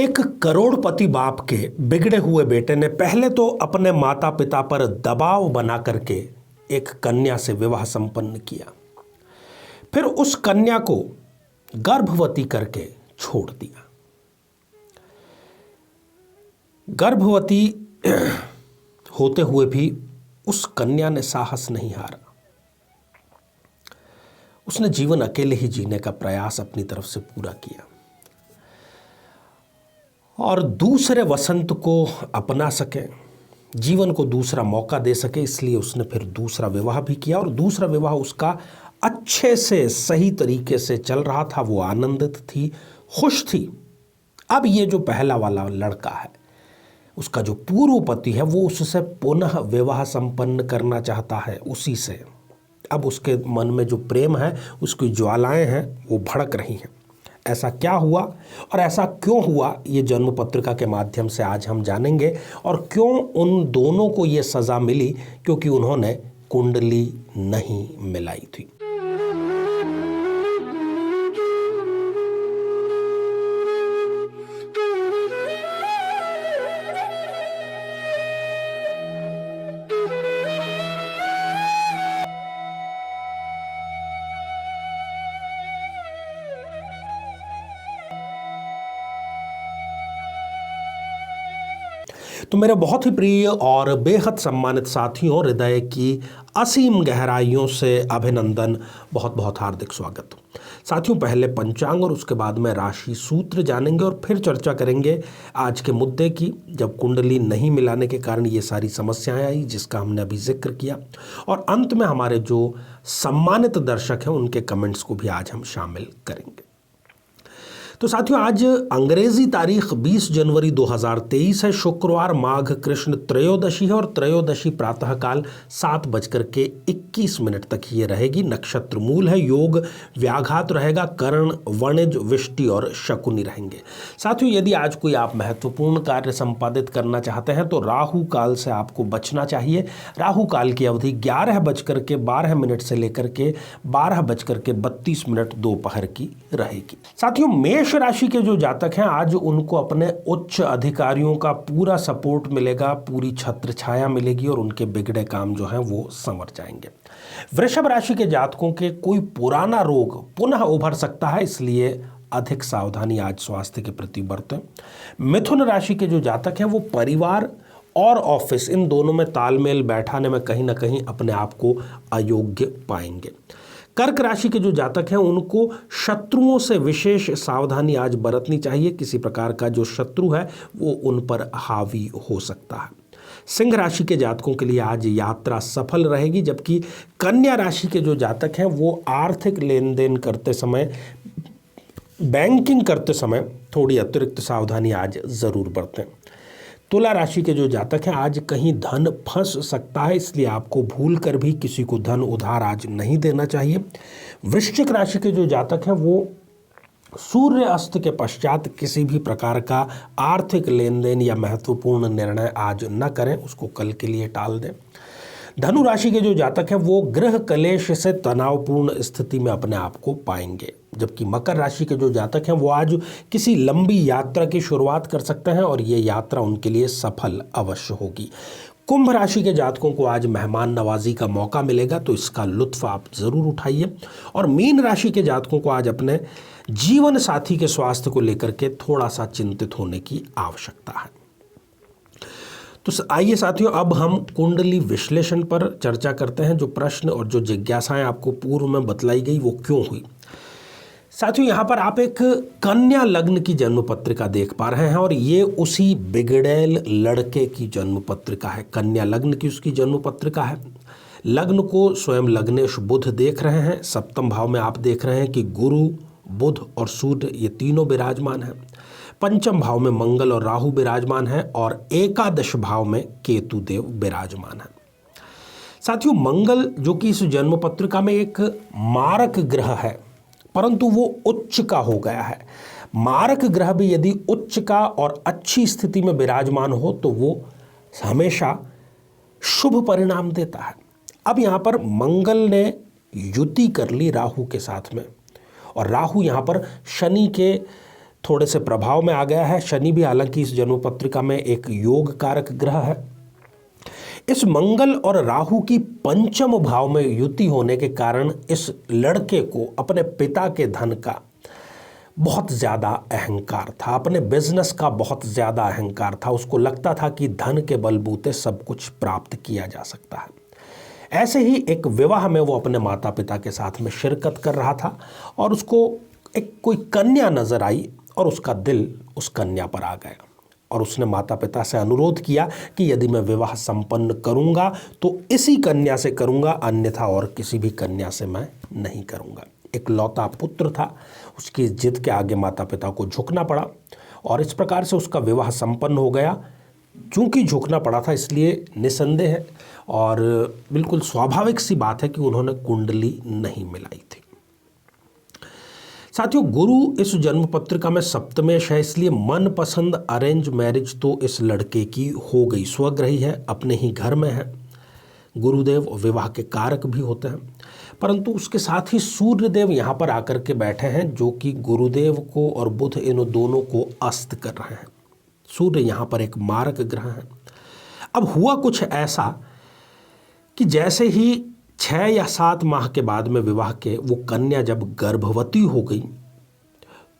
एक करोड़पति बाप के बिगड़े हुए बेटे ने पहले तो अपने माता पिता पर दबाव बना करके एक कन्या से विवाह संपन्न किया, फिर उस कन्या को गर्भवती करके छोड़ दिया। गर्भवती होते हुए भी उस कन्या ने साहस नहीं हारा। उसने जीवन अकेले ही जीने का प्रयास अपनी तरफ से पूरा किया और दूसरे वसंत को अपना सके, जीवन को दूसरा मौका दे सके, इसलिए उसने फिर दूसरा विवाह भी किया। और दूसरा विवाह उसका अच्छे से सही तरीके से चल रहा था, वो आनंदित थी, खुश थी। अब ये जो पहला वाला लड़का है, उसका जो पूर्व पति है, वो उससे पुनः विवाह संपन्न करना चाहता है उसी से। अब उसके मन में जो प्रेम है, उसकी ज्वालाएं हैं, वो भड़क रही हैं। ऐसा क्या हुआ और ऐसा क्यों हुआ, ये जन्म पत्रिका के माध्यम से आज हम जानेंगे। और क्यों उन दोनों को ये सज़ा मिली, क्योंकि उन्होंने कुंडली नहीं मिलाई थी। तो मेरे बहुत ही प्रिय और बेहद सम्मानित साथियों, हृदय की असीम गहराइयों से अभिनंदन, बहुत बहुत हार्दिक स्वागत। साथियों, पहले पंचांग और उसके बाद में राशि सूत्र जानेंगे और फिर चर्चा करेंगे आज के मुद्दे की, जब कुंडली नहीं मिलाने के कारण ये सारी समस्याएं आई, जिसका हमने अभी जिक्र किया। और अंत में हमारे जो सम्मानित दर्शक हैं, उनके कमेंट्स को भी आज हम शामिल करेंगे। तो साथियों, आज अंग्रेजी तारीख 20 जनवरी 2023 है, शुक्रवार, माघ कृष्ण त्रयोदशी है और त्रयोदशी प्रातःकाल 7:21 तक ये रहेगी। नक्षत्र मूल है, योग व्याघात रहेगा, कर्ण, वणिज, विष्टि और शकुनी रहेंगे। साथियों, यदि आज कोई आप महत्वपूर्ण कार्य संपादित करना चाहते हैं तो राहु काल से आपको बचना चाहिए। राहु काल की अवधि 11:12 से लेकर के 12:32 दोपहर की रहेगी। साथियों, मेष राशि के जो जातक हैं, आज उनको अपने उच्च अधिकारियों का पूरा सपोर्ट मिलेगा, पूरी छत्र छाया मिलेगी और उनके बिगड़े काम जो हैं वो संवर जाएंगे। वृषभ राशि के जातकों के कोई पुराना रोग पुनः उभर सकता है, इसलिए अधिक सावधानी आज स्वास्थ्य के प्रति बरतें। मिथुन राशि के जो जातक हैं, वो परिवार और ऑफिस, इन दोनों में तालमेल बैठाने में कहीं ना कहीं अपने आप को अयोग्य पाएंगे। कर्क राशि के जो जातक हैं, उनको शत्रुओं से विशेष सावधानी आज बरतनी चाहिए। किसी प्रकार का जो शत्रु है वो उन पर हावी हो सकता है। सिंह राशि के जातकों के लिए आज यात्रा सफल रहेगी, जबकि कन्या राशि के जो जातक हैं, वो आर्थिक लेन देन करते समय, बैंकिंग करते समय थोड़ी अतिरिक्त सावधानी आज ज़रूर बरतें। तुला राशि के जो जातक हैं, आज कहीं धन फंस सकता है, इसलिए आपको भूल कर भी किसी को धन उधार आज नहीं देना चाहिए। वृश्चिक राशि के जो जातक हैं, वो सूर्य अस्त के पश्चात किसी भी प्रकार का आर्थिक लेन देन या महत्वपूर्ण निर्णय आज न करें, उसको कल के लिए टाल दें। धनु राशि के जो जातक हैं, वो गृह कलेश से तनावपूर्ण स्थिति में अपने आप को पाएंगे, जबकि मकर राशि के जो जातक हैं, वो आज किसी लंबी यात्रा की शुरुआत कर सकते हैं और ये यात्रा उनके लिए सफल अवश्य होगी। कुंभ राशि के जातकों को आज मेहमान नवाजी का मौका मिलेगा, तो इसका लुत्फ आप ज़रूर उठाइए। और मीन राशि के जातकों को आज अपने जीवन साथी के स्वास्थ्य को लेकर के थोड़ा सा चिंतित होने की आवश्यकता है। तो आइए साथियों, अब हम कुंडली विश्लेषण पर चर्चा करते हैं। जो प्रश्न और जो जिज्ञासाएं आपको पूर्व में बतलाई गई, वो क्यों हुई। साथियों, यहाँ पर आप एक कन्या लग्न की जन्म पत्रिका देख पा रहे हैं और ये उसी बिगड़ैल लड़के की जन्म पत्रिका है। कन्या लग्न की उसकी जन्म पत्रिका है। लग्न को स्वयं लग्नेश बुध देख रहे हैं। सप्तम भाव में आप देख रहे हैं कि गुरु, बुध और सूर्य, ये तीनों विराजमान हैं। पंचम भाव में मंगल और राहु विराजमान है और एकादश भाव में केतु देव विराजमान है। साथियों, मंगल जो कि इस जन्म पत्रिका में एक मारक ग्रह है, परंतु वो उच्च का हो गया है। मारक ग्रह भी यदि उच्च का और अच्छी स्थिति में विराजमान हो तो वो हमेशा शुभ परिणाम देता है। अब यहाँ पर मंगल ने युति कर ली राहु के साथ में, और राहु यहाँ पर शनि के थोड़े से प्रभाव में आ गया है। शनि भी हालांकि इस जन्म पत्रिका में एक योग कारक ग्रह है। इस मंगल और राहु की पंचम भाव में युति होने के कारण इस लड़के को अपने पिता के धन का बहुत ज़्यादा अहंकार था, अपने बिजनेस का बहुत ज़्यादा अहंकार था। उसको लगता था कि धन के बलबूते सब कुछ प्राप्त किया जा सकता है। ऐसे ही एक विवाह में वो अपने माता पिता के साथ में शिरकत कर रहा था और उसको एक कोई कन्या नज़र आई और उसका दिल उस कन्या पर आ गया और उसने माता पिता से अनुरोध किया कि यदि मैं विवाह संपन्न करूंगा तो इसी कन्या से करूंगा, अन्यथा और किसी भी कन्या से मैं नहीं करूंगा। एक लौता पुत्र था, उसकी जिद के आगे माता पिता को झुकना पड़ा और इस प्रकार से उसका विवाह संपन्न हो गया। चूंकि झुकना पड़ा था इसलिए निसंदेह है और बिल्कुल स्वाभाविक सी बात है कि उन्होंने कुंडली नहीं मिलाई थी। साथियों, गुरु इस जन्म पत्रिका में सप्तमेश है, इसलिए मनपसंद अरेंज मैरिज तो इस लड़के की हो गई। स्वग्रही है, अपने ही घर में है। गुरुदेव विवाह के कारक भी होते हैं, परंतु उसके साथ ही सूर्यदेव यहाँ पर आकर के बैठे हैं जो कि गुरुदेव को और बुध इन दोनों को अस्त कर रहे हैं। सूर्य यहाँ पर एक मारक ग्रह है। अब हुआ कुछ ऐसा कि जैसे ही 6 या 7 माह के बाद में विवाह के वो कन्या जब गर्भवती हो गई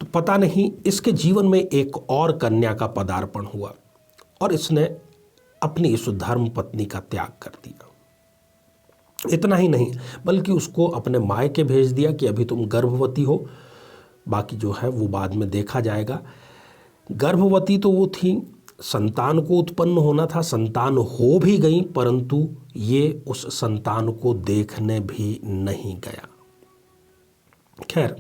तो पता नहीं इसके जीवन में एक और कन्या का पदार्पण हुआ और इसने अपनी इस धर्म पत्नी का त्याग कर दिया। इतना ही नहीं बल्कि उसको अपने मायके भेज दिया कि अभी तुम गर्भवती हो, बाकी जो है वो बाद में देखा जाएगा। गर्भवती तो वो थी, संतान को उत्पन्न होना था, संतान हो भी गई, परंतु ये उस संतान को देखने भी नहीं गया। खैर,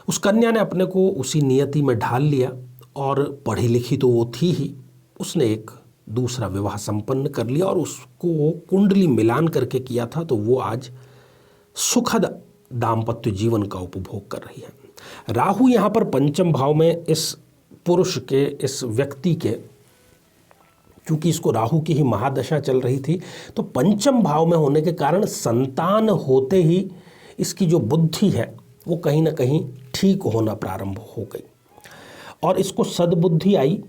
उस कन्या ने अपने को उसी नियति में ढाल लिया और पढ़ी लिखी तो वो थी ही, उसने एक दूसरा विवाह संपन्न कर लिया और उसको कुंडली मिलान करके किया था, तो वो आज सुखद दाम्पत्य जीवन का उपभोग कर रही है। राहु यहाँ पर पंचम भाव में इस पुरुष के, इस व्यक्ति के, क्योंकि इसको राहु की ही महादशा चल रही थी, तो पंचम भाव में होने के कारण संतान होते ही इसकी जो बुद्धि है वो कहीं ना कहीं ठीक होना प्रारंभ हो गई और इसको सद्बुद्धि आई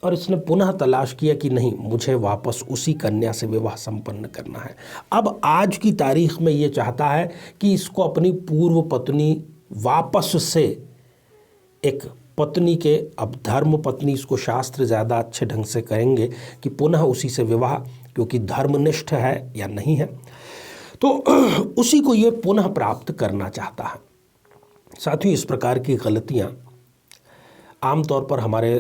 और इसने पुनः तलाश किया कि नहीं, मुझे वापस उसी कन्या से विवाह संपन्न करना है। अब आज की तारीख में ये चाहता है कि इसको अपनी पूर्व पत्नी वापस से एक पत्नी के, अब धर्म पत्नी इसको शास्त्र ज़्यादा अच्छे ढंग से कहेंगे कि पुनः उसी से विवाह, क्योंकि धर्मनिष्ठ है या नहीं है, तो उसी को ये पुनः प्राप्त करना चाहता है। साथियों, इस प्रकार की गलतियाँ आमतौर पर हमारे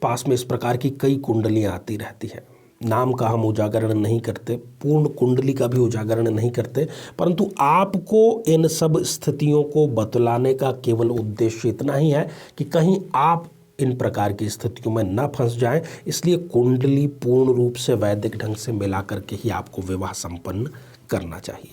पास में इस प्रकार की कई कुंडलियाँ आती रहती हैं। नाम का हम उजागरण नहीं करते, पूर्ण कुंडली का भी उजागरण नहीं करते, परंतु आपको इन सब स्थितियों को बतलाने का केवल उद्देश्य इतना ही है कि कहीं आप इन प्रकार की स्थितियों में न फंस जाएं। इसलिए कुंडली पूर्ण रूप से वैदिक ढंग से मिला करके ही आपको विवाह संपन्न करना चाहिए।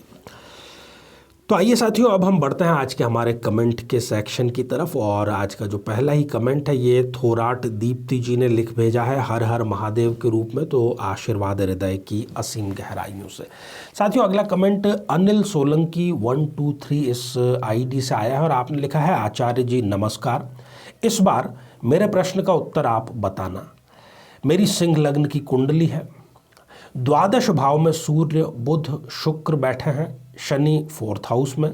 तो आइए साथियों, अब हम बढ़ते हैं आज के हमारे कमेंट के सेक्शन की तरफ और आज का जो पहला ही कमेंट है ये थोराट दीप्ति जी ने लिख भेजा है हर हर महादेव के रूप में, तो आशीर्वाद हृदय की असीम गहराइयों से। साथियों, अगला कमेंट अनिल सोलंकी 123 इस आईडी से आया है और आपने लिखा है, आचार्य जी नमस्कार, इस बार मेरे प्रश्न का उत्तर आप बताना। मेरी सिंह लग्न की कुंडली है, द्वादश भाव में सूर्य बुध शुक्र बैठे हैं, शनि 4th हाउस में,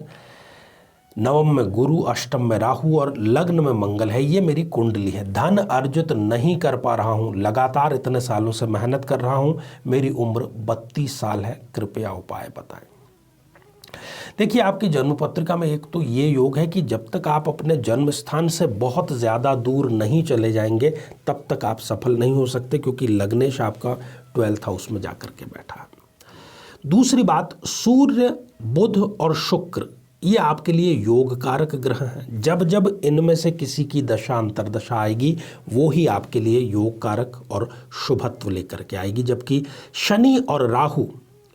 नवम में गुरु, अष्टम में राहु और लग्न में मंगल है। ये मेरी कुंडली है। धन अर्जित नहीं कर पा रहा हूँ, लगातार इतने सालों से मेहनत कर रहा हूँ, मेरी उम्र 32 साल है, कृपया उपाय बताएं। देखिए, आपकी जन्म पत्रिका में एक तो ये योग है कि जब तक आप अपने जन्म स्थान से बहुत ज़्यादा दूर नहीं चले जाएंगे तब तक आप सफल नहीं हो सकते, क्योंकि लग्नेश आपका 12th हाउस में जाकर के बैठा है। दूसरी बात, सूर्य बुध और शुक्र ये आपके लिए योग कारक ग्रह हैं। जब जब इनमें से किसी की दशा अंतर्दशा आएगी वो ही आपके लिए योग कारक और शुभत्व लेकर के आएगी, जबकि शनि और राहु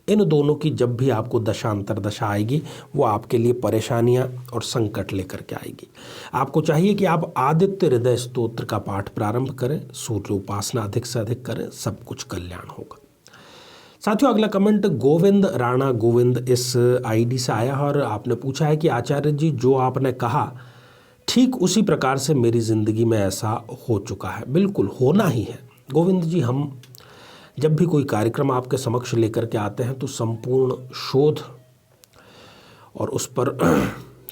इन दोनों की जब भी आपको दशा अंतर्दशा आएगी वो आपके लिए परेशानियां और संकट लेकर के आएगी। आपको चाहिए कि आप आदित्य हृदय स्तोत्र का पाठ प्रारंभ करें, सूर्य उपासना अधिक से अधिक करें, सब कुछ कल्याण होगा। साथियों, अगला कमेंट गोविंद राणा गोविंद इस आईडी से आया है और आपने पूछा है कि आचार्य जी, जो आपने कहा ठीक उसी प्रकार से मेरी ज़िंदगी में ऐसा हो चुका है, बिल्कुल होना ही है। गोविंद जी, हम जब भी कोई कार्यक्रम आपके समक्ष लेकर के आते हैं तो संपूर्ण शोध और उस पर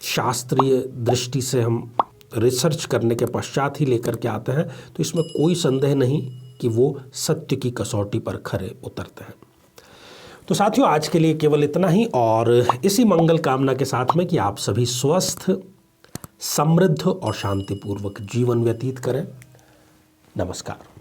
शास्त्रीय दृष्टि से हम रिसर्च करने के पश्चात ही लेकर के आते हैं, तो इसमें कोई संदेह नहीं कि वो सत्य की कसौटी पर खरे उतरते हैं। तो साथियों, आज के लिए केवल इतना ही, और इसी मंगल कामना के साथ में कि आप सभी स्वस्थ, समृद्ध और शांतिपूर्वक जीवन व्यतीत करें। नमस्कार।